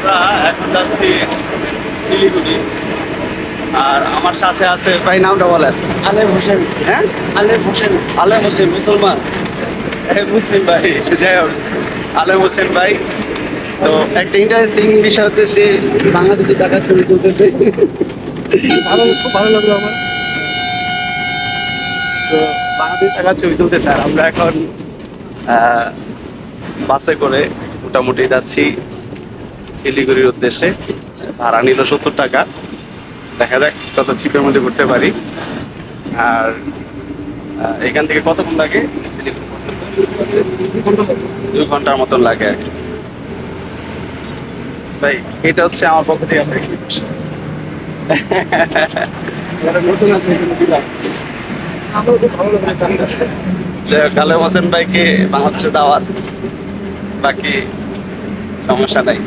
আমরা এখন যাচ্ছি শিলিগুড়ি। আর আমার সাথে আছে, ভাই নামটা বলেন। আলেম হোসেন। হ্যাঁ, আলেম হোসেন। আলেম হোসেন, মুসলমান। মুসলিম ভাই, যাই হোক, আলেম হোসেন ভাই। তো একটা ইন্টারেস্টিং বিষয় হচ্ছে, সে বাংলাদেশি টাকা ছবি তুলতেছে। খুব ভালো লাগলো আমার। তো বাংলাদেশি টাকা ছবি তুলতেছে, আর আমরা এখন আহ, বাসে করে মোটামুটি যাচ্ছি শিলিগুড়ির উদ্দেশ্যে। ভাড়া নিল 70 টাকা। দেখা যাক কত চিপের মধ্যে ঘুরতে পারি। আর এখান থেকে কতক্ষণ লাগে শিলিগুড়ি পর্যন্ত? 2 ঘন্টার মতন লাগে আর কি। ভাই, এটা হচ্ছে আমার পক্ষ থেকে আপনার gift। যারা নতুন আছে এখানে দিলাম। আমারও খুব ভালো লাগলো গানটা। কালেম হোসেন ভাইকে বাংলাদেশে দাওয়াত, বাকি সমস্যা নাই।